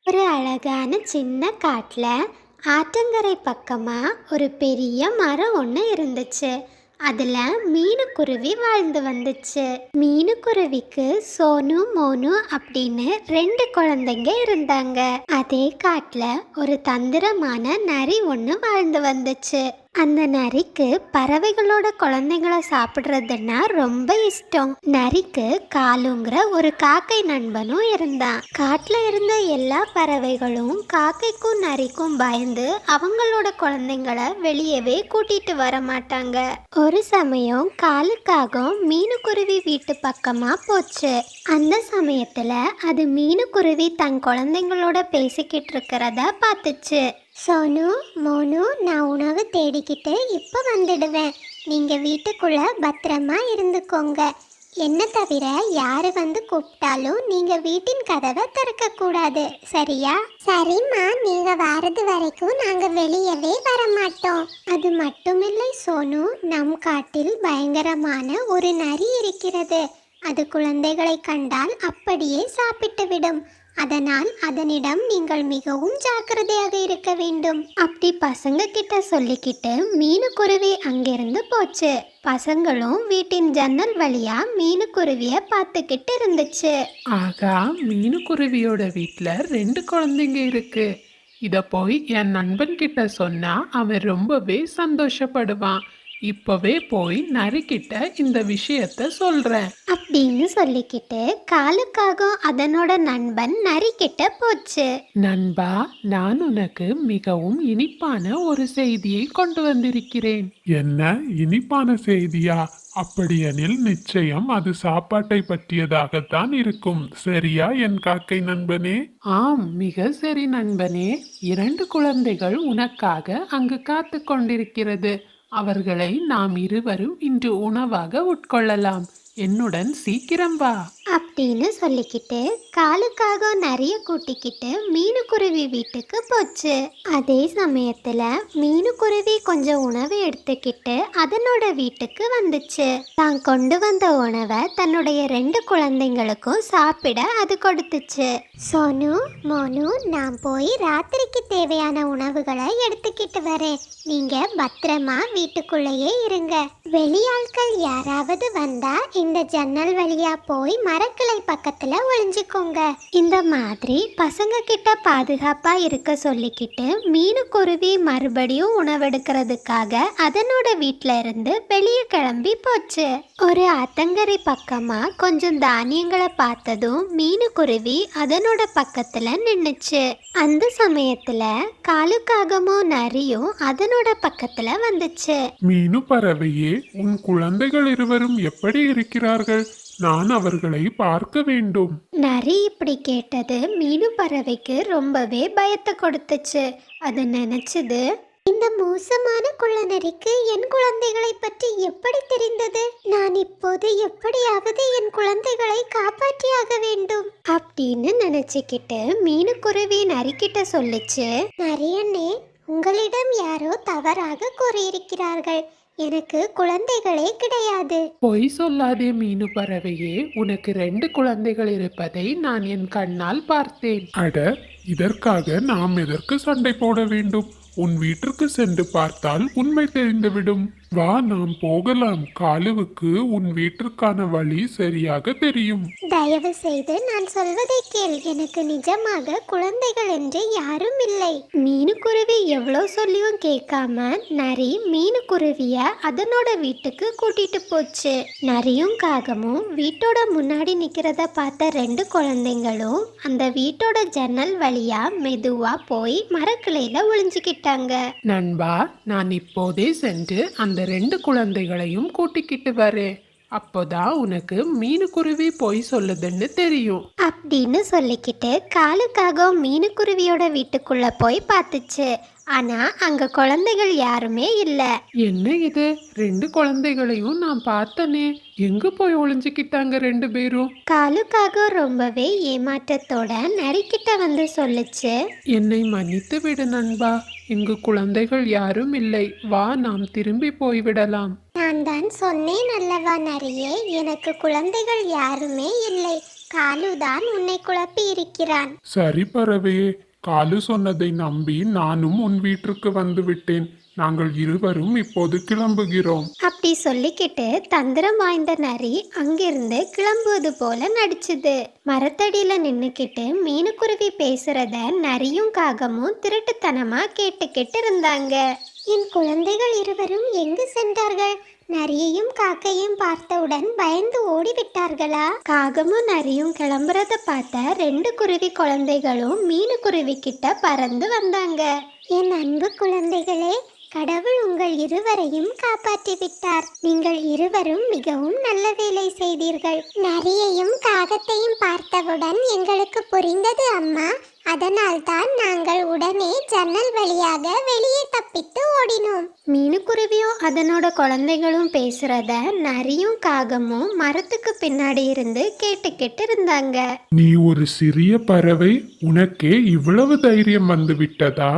ஒரு அழகான சின்ன காட்டுல ஆற்றங்கரை பக்கமா ஒரு பெரிய மரம் ஒன்று இருந்துச்சு. அதுல மீனுக்குருவி வாழ்ந்து வந்துச்சு. மீனுக்குருவிக்கு சோனு மோனு அப்படின்னு ரெண்டு குழந்தைங்க இருந்தாங்க. அதே காட்டுல ஒரு தந்திரமான நரி ஒன்று வாழ்ந்து வந்துச்சு. அந்த நரிக்கு பறவைகளோட குழந்தைங்கள சாப்பிடுறதுன்னா ரொம்ப இஷ்டம். நரிக்கு காலுங்கிற ஒரு காக்கை நண்பனும் இருந்தான். காட்டுல இருந்த எல்லா பறவைகளும் காக்கைக்கும் நரிக்கும் பயந்து அவங்களோட குழந்தைங்கள வெளியவே கூட்டிட்டு வர மாட்டாங்க. ஒரு சமயம் காலுக்காக மீனுக்குருவி வீட்டு பக்கமா போச்சு. அந்த சமயத்துல அது மீனுக்குருவி தன் குழந்தைங்களோட பேசிக்கிட்டு இருக்கிறத பார்த்துச்சு. சோனு மோனு, நான் உணவு தேடிக்கிட்டு இப்போ வந்துடுவேன். நீங்கள் வீட்டுக்குள்ள பத்திரமா இருந்துக்கோங்க. என்ன தவிர யாரு வந்து கூப்பிட்டாலும் நீங்க வீட்டின் கதவை திறக்க கூடாது, சரியா? சரிம்மா, நீங்க வாரது வரைக்கும் நாங்க வெளியவே வர மாட்டோம். அது மட்டுமில்லை சோனு, நம் காட்டில் பயங்கரமான ஒரு நரி இருக்கிறது. அது குழந்தைகளை கண்டால் அப்படியே சாப்பிட்டு விடும். அதனால் அதனிடம் நீங்கள் மிகவும் ஜாக்கிரதையாக இருக்க வேண்டும். அப்படி பசங்க கிட்ட சொல்லிக்கிட்டு மீனுக்குருவி அங்கிருந்து போச்சு. பசங்களும் வீட்டின் ஜன்னல் வழியா மீனுக்குருவிய பார்த்துக்கிட்டு இருந்துச்சு. ஆகா, மீனுக்குருவியோட வீட்டில் ரெண்டு குழந்தைங்க இருக்கு. இத போய் என் நண்பன் கிட்ட சொன்னா அவன் ரொம்பவே சந்தோஷப்படுவான். இப்பவே போய் நரிக்கிட்ட இந்த விஷயத்த சொல்றேன் அப்படின்னு சொல்லிக்கிட்டு காலுக்காக அதனோட நண்பன் நரிக்கிட்ட போச்சு. நண்பா, நான் உனக்கு மிகவும் இனிப்பான ஒரு செய்தியை கொண்டு வந்திருக்கிறேன். என்ன இனிப்பான செய்தியா? அப்படியெனில் நிச்சயம் அது சாப்பாட்டை பற்றியதாகத்தான் இருக்கும். சரியா என் காக்கை நண்பனே? ஆம், மிக சரி நண்பனே. இரண்டு குழந்தைகள் உனக்காக அங்கு காத்து கொண்டிருக்கிறது. அவர்களை நாம் இருவரும் இன்று உணவாக உட்கொள்ளலாம். என்னுடன் சீக்கிரம் வா அப்படின்னு சொல்லிக்கிட்டு காலுக்காக நிறைய கூட்டிக்கிட்டு மீனுக்குருவி வீட்டுக்கு போச்சு. அதே சமயத்துல மீனுக்குருவி கொஞ்சம் உணவு எடுத்துக்கிட்டு அதனோட வீட்டுக்கு வந்துச்சு. தான் கொண்டு வந்த உணவை தன்னுடைய ரெண்டு குழந்தைங்களுக்கும் சாப்பிட அது கொடுத்துச்சு. சோனு மோனு, நான் போய் ராத்திரிக்கு தேவையான உணவுகளை எடுத்துக்கிட்டு வரேன். நீங்க பத்திரமா வீட்டுக்குள்ளேயே இருங்க. வெளியாட்கள் யாராவது வந்தா இந்த ஜன்னல் வழியா போய் மரக்கிளை பக்கத்துல ஒளிஞ்சுக்கோங்க. இந்த மாதிரி பசங்க கிட்ட பாதுகாப்பா இருக்க சொல்லிக்கிட்டு மீனுக்குருவி மறுபடியும் உணவெடுக்கிறதுக்காக அதனோட வீட்ல இருந்து வெளியே கிளம்பி போச்சு. ஒரு ஆத்தங்கரை பக்கமா கொஞ்சம் தானியங்களை பார்த்ததும் மீனுக்குருவி அதனோட பக்கத்துல நின்னுச்சு. அந்த சமயத்துல காலுக்காகமோ நரியும் அதனோட பக்கத்துல வந்துச்சு. மீனு பறவையே, உன் குழந்தைகள் இருவரும் எப்படி இருக்கிறார்கள்? நான் அவர்களை பார்க்க வேண்டும். நரி இப்படி கேட்டது மீனு பறவைக்கு ரொம்பவே பயத்தை கொடுத்துச்சு. அது நினைச்சது, இந்த மோசமான குள்ளநரிக்கு என் குழந்தைகளை பற்றி எப்படி தெரிந்தது? நான் இப்போது எப்படியாவது என் குழந்தைகளை காப்பாற்றியாக வேண்டும் அப்படின்னு நினைச்சுக்கிட்டு மீனுக்குருவி நரிக்கிட்ட சொல்லிச்சு. நரியண்ணே, உங்களிடம் யாரோ தவறாக கூறியிருக்கிறார்கள். எனக்கு குழந்தைகளே கிடையாது. பொய் சொல்லாதே மீனு பறவையே. உனக்கு ரெண்டு குழந்தைகள் இருப்பதை நான் என் கண்ணால் பார்த்தேன். அட, இதற்காக நாம் எதற்கு சண்டை போட வேண்டும்? உன் வீட்டிற்கு சென்று பார்த்தால் உண்மை தெரிந்துவிடும். வா, நாம் போகலாம். காலுவுக்கு உன் வீட்டிற்கான வழி சரியாக தெரியும். தயவு செய்து நான் சொல்வதை கேள். எனக்கு நிஜமாக குழந்தைகள் என்று யாரும் இல்லை. மீனுக்குருவி எவ்வளோ சொல்லியும் கேட்காம நரி மீனுக்குருவிய அதனோட வீட்டுக்கு கூட்டிட்டு போச்சு. நரியும் காகமும் வீட்டோட முன்னாடி நிக்கிறத பார்த்த ரெண்டு குழந்தைங்களும் அந்த வீட்டோட ஜன்னல் வழியா மெதுவா போய் மரக்கிளையில ஒளிஞ்சுக்கிட்டாங்க. நண்பா, நான் இப்போதே சென்று அந்த ரெண்டு குழந்தைகளையும் கூட்டிக்கிட்டு வரேன். அப்போதான் உனக்கு மீனுக்குருவி பொய் சொல்லுதுன்னு தெரியும் அப்படின்னு சொல்லிக்கிட்டு காலுக்காக மீனுக்குருவியோட வீட்டுக்குள்ள போய் பார்த்துச்சு. ஆனா அங்க குழந்தைகள் யாருமே இல்ல. என்ன இது? ரெண்டு குழந்தைகளையும் நான் பார்த்தனே. எங்க போய் ஒளிஞ்சுக்கிட்டாங்க ரெண்டு பேரும்? காலுக்காக ரொம்பவே ஏமாற்றத்தோட நரிக்கிட்ட வந்து சொல்லுச்சு. என்னை மன்னித்து விடு நண்பா. இங்கு குழந்தைகள் யாரும் இல்லை. வா, நாம் திரும்பி போய்விடலாம். நான் தான் சொன்னேன் அல்லவா நரியே, எனக்கு குழந்தைகள் யாருமே இல்லை. காலுதான் உன்னை குழப்பி இருக்கிறான். சரி பறவையே, காலு சொன்னதை நம்பி நானும் உன் வீட்டிற்கு வந்து விட்டேன். நாங்கள் இருவரும் இப்போது கிளம்புகிறோம். அப்படி சொல்லிக்கிட்டு தந்திரம் வாய்ந்த நரி அங்கிருந்து கிளம்புவது போல நடிச்சுது. மரத்தடியில நின்னுக்கிட்டு மீனுக்குருவி பேசுறத நரியும் காகமும் திருட்டுத்தனமா கேட்டுக்கிட்டு இருந்தாங்க. என் குழந்தைகள் இருவரும் எங்கு சென்றார்கள்? நரியையும் காக்கையும் பார்த்தவுடன் பயந்து ஓடிவிட்டார்களா? காகமும் நரியும் கிளம்புறத பார்த்த 2 குருவி குழந்தைகளும் மீனுக்குருவி கிட்ட பறந்து வந்தாங்க. என் அன்பு குழந்தைகளே, கடவுள் உங்கள் இருவரையும் காப்பாற்றி விட்டார். நீங்கள் இருவரும் மிகவும் நல்ல வேலை செய்தீர்கள். நரியையும் காகத்தையும் பார்த்தவுடன் எங்களுக்கு புரிந்தது அம்மா. அதனால்தான் நாங்கள் உடனே ஜன்னல் வழியாக வெளியே தப்பித்து ஓடினோம். மீனுக்குருவியும் அதனோட குழந்தைகளும் பேசுறத நரியும் காகமும் மரத்துக்கு பின்னாடி இருந்து கேட்டுக்கிட்டு இருந்தாங்க. நீ ஒரு சிறிய பறவை, உனக்கே இவ்வளவு தைரியம் வந்து விட்டதா?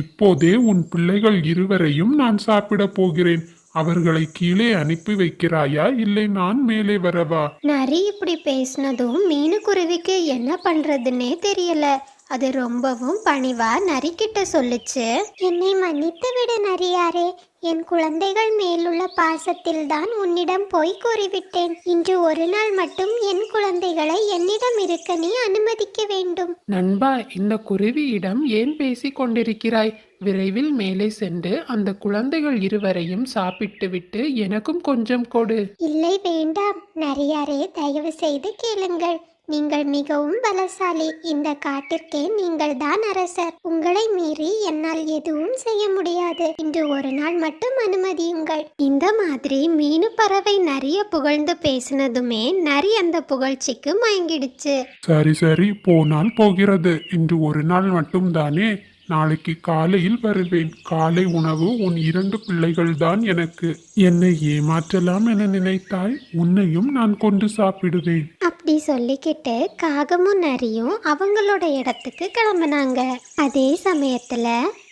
இப்போதே உன் பிள்ளைகள் இருவரையும் நான் சாப்பிட போகிறேன். அவர்களை கீழே அனுப்பி வைக்கிறாயா, இல்லை நான் மேலே வரவா? நரி இப்படி பேசினதும் மீனுக்குருவிக்கு என்ன பண்றதுன்னே தெரியல. அது ரொம்பவும் பணிவா நரிக்கிட்ட சொல்லுச்சு. என்னை மன்னித்து விடு நரியாரே. என் குழந்தைகள் மேலுள்ள பாசத்தில் தான் உன்னிடம் போய் கூறிவிட்டேன். இன்று ஒரு நாள் மட்டும் என் குழந்தைகளை என்னிடம் இருக்க நீ அனுமதிக்க வேண்டும். நண்பா, இந்த குருவியிடம் ஏன் பேசிக் கொண்டிருக்கிறாய்? விரைவில் மேலே சென்று அந்த குழந்தைகள் இருவரையும் சாப்பிட்டு விட்டு எனக்கும் கொஞ்சம் கொடு. இல்லை, வேண்டாம் நரியாரே, தயவு செய்து கேளுங்கள். நீங்கள் மிகவும் பலசாலி. இந்த காட்டிற்கே நீங்கள் தான் அரசர். உங்களை மீறி என்னால் எதுவும் செய்ய முடியாது. இன்று ஒரு நாள் மட்டும் அனுமதியுங்கள். இந்த மாதிரி மீனு பறவை நிறைய புகழ்ந்து பேசினதுமே நரி அந்த புகழ்ச்சிக்கு மயங்கிடுச்சு. சரி சரி, போனால் போகிறது. இன்று ஒரு நாள் மட்டும் தானே. நாளைக்கு காலையில் வருவேன். காலை உணவு உன் 2 பிள்ளைகள் தான் எனக்கு. என்னை ஏமாற்றலாம் என நினைத்தாய்? உன்னையும் நான் கொண்டு சாப்பிடுவேன். அப்படி சொல்லிக்கிட்டு காகமும் நரியும் அவங்களோட இடத்துக்கு கிளம்புனாங்க. அதே சமயத்துல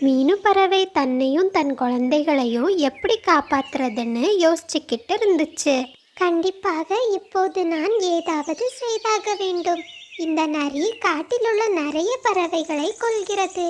மீனு பறவை தன்னையும் தன் குழந்தைகளையும் எப்படி காப்பாத்துறதுன்னு யோசிச்சுக்கிட்டு இருந்துச்சு. கண்டிப்பாக இப்போது நான் ஏதாவது செய்தாக வேண்டும். இந்த நரி காட்டில் உள்ள நிறைய பறவைகளை கொல்கிறது.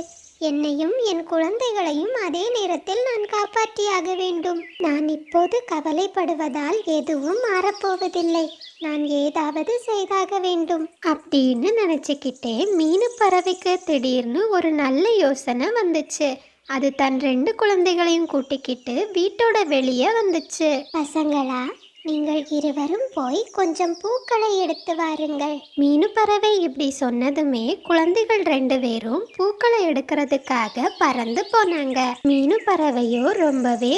என்னையும் என் குழந்தைகளையும் அதே நேரத்தில் நான் காப்பாற்றியாக வேண்டும். நான் இப்போது கவலைப்படுவதால் எதுவும் மாறப்போவதில்லை. நான் ஏதாவது செய்தாக வேண்டும் அப்படின்னு நினைச்சுக்கிட்டே மீனு பறவைக்கு திடீர்னு ஒரு நல்ல யோசனை வந்துச்சு. அது தன் 2 குழந்தைகளையும் கூட்டிக்கிட்டு வீட்டோட வெளியே வந்துச்சு. பசங்களா, நீங்கள் இருவரும் போய் கொஞ்சம் பூக்களை எடுத்து வாருங்கள். மீனு பறவை இப்படி சொன்னதுமே குழந்தைகள் 2 பேரும் பூக்களை எடுக்கிறதுக்காக பறந்து போனாங்க. மீனு பறவையோ ரொம்பவே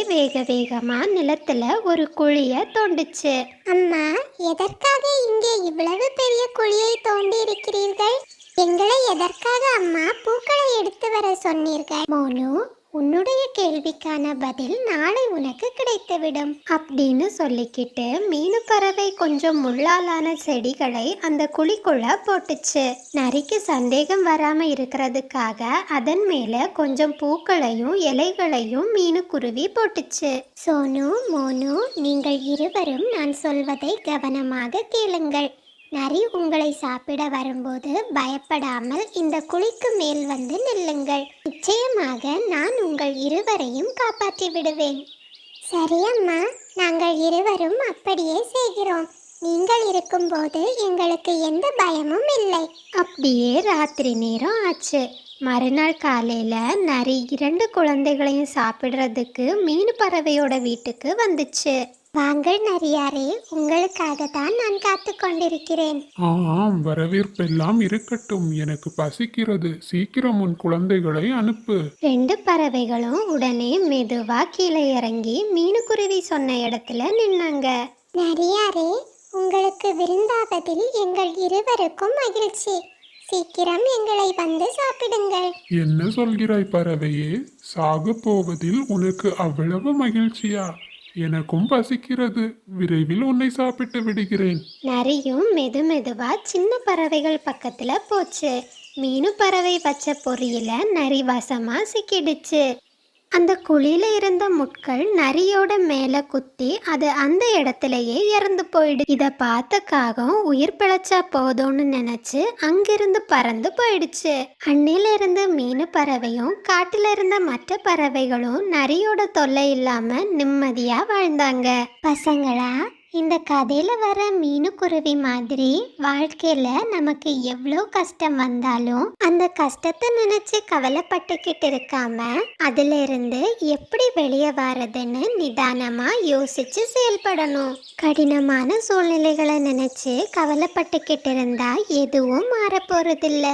வேகமா நிலத்துல ஒரு குழிய தோண்டுச்சு. அம்மா, எதற்காக இங்கே இவ்வளவு பெரிய குழியை தோண்டி இருக்கிறீர்கள்? எங்களை எதற்காக அம்மா பூக்களை எடுத்து வர சொன்னீர்கள்? மோனு, உன்னுடைய கேள்விக்கான பதில் நாளை உனக்கு கிடைத்துவிடும் அப்படின்னு சொல்லிக்கிட்டு மீனு பறவை கொஞ்சம் முள்ளாலான செடிகளை அந்த குழிக்குள்ள போட்டுச்சு. நரிக்கு சந்தேகம் வராம இருக்கிறதுக்காக அதன் மேல கொஞ்சம் பூக்களையும் இலைகளையும் மீனுக்குருவி போட்டுச்சு. சோனு, மோனு, நீங்கள் இருவரும் நான் சொல்வதை கவனமாக கேளுங்கள். நரி உங்களை சாப்பிட வரும்போது பயப்படாமல் இந்த குழிக்கு மேல் வந்து நில்லுங்கள். நிச்சயமாக நான் உங்கள் இருவரையும் காப்பாற்றி விடுவேன். சரி அம்மா, நாங்கள் இருவரும் அப்படியே செய்கிறோம். நீங்கள் இருக்கும்போது எங்களுக்கு எந்த பயமும் இல்லை. அப்படியே ராத்திரி நேரம் ஆச்சு. மறுநாள் காலையில நரி 2 குழந்தைகளையும் சாப்பிடுறதுக்கு மீனு பறவையோட வீட்டுக்கு வந்துச்சு. வாங்கள் நரியாரே, உங்களுக்காக தான் நான் காத்து கொண்டிருக்கிறேன். ஆம், வரவேற்பெல்லாம் இருக்கட்டும். எனக்கு பசிக்கிறது. சீக்கிரம் உன் குழந்தைகளை அனுப்பு. 2 பறவைகளும் உடனே மெதுவா கீழே இறங்கி மீனுக்குருவி சொன்ன இடத்துல நின்னாங்க. நரியாரே, உங்களுக்கு விருந்தாவதில் எங்கள் இருவருக்கும் மகிழ்ச்சி. சீக்கிரம் எங்களை வந்து சாப்பிடுங்கள். என்ன சொல்கிறாய் பறவையே? சாக போவதில் உனக்கு அவ்வளவு மகிழ்ச்சியா? எனக்கும் பசிக்கிறது. விரைவில் உன்னை சாப்பிட்டு விடுகிறேன். நரியும் மெதுவா சின்ன பறவைகள் பக்கத்துல போச்சு. மீனு பறவை வச்ச பொரியல நரி வசமா சிக்கிடுச்சு. அந்த குழியில இருந்த முட்கள் நரியோட மேல குத்தி அது அந்த இடத்துலயே இறந்து போயிடு. இத பார்த்த காகம் உயிர் பிழைச்சா போதும்னு நினைச்சு அங்கிருந்து பறந்து போயிடுச்சு. அன்னில இருந்து மீனு பறவையும் காட்டுல இருந்த மற்ற பறவைகளும் நரியோட தொல்லை இல்லாம நிம்மதியா வாழ்ந்தாங்க. பசங்களா, இந்த கதையில வர மீனுக்குருவி மாதிரி வாழ்க்கையில நமக்கு எவ்வளோ கஷ்டம் வந்தாலும் அந்த கஷ்டத்தை நினைச்சு கவலைப்பட்டுக்கிட்டு இருக்காம அதுல இருந்து எப்படி வெளியே வர்றதுன்னு நிதானமா யோசிச்சு செயல்படணும். கடினமான சூழ்நிலைகளை நினைச்சு கவலைப்பட்டுக்கிட்டு இருந்தா எதுவும் மாற போறதில்ல.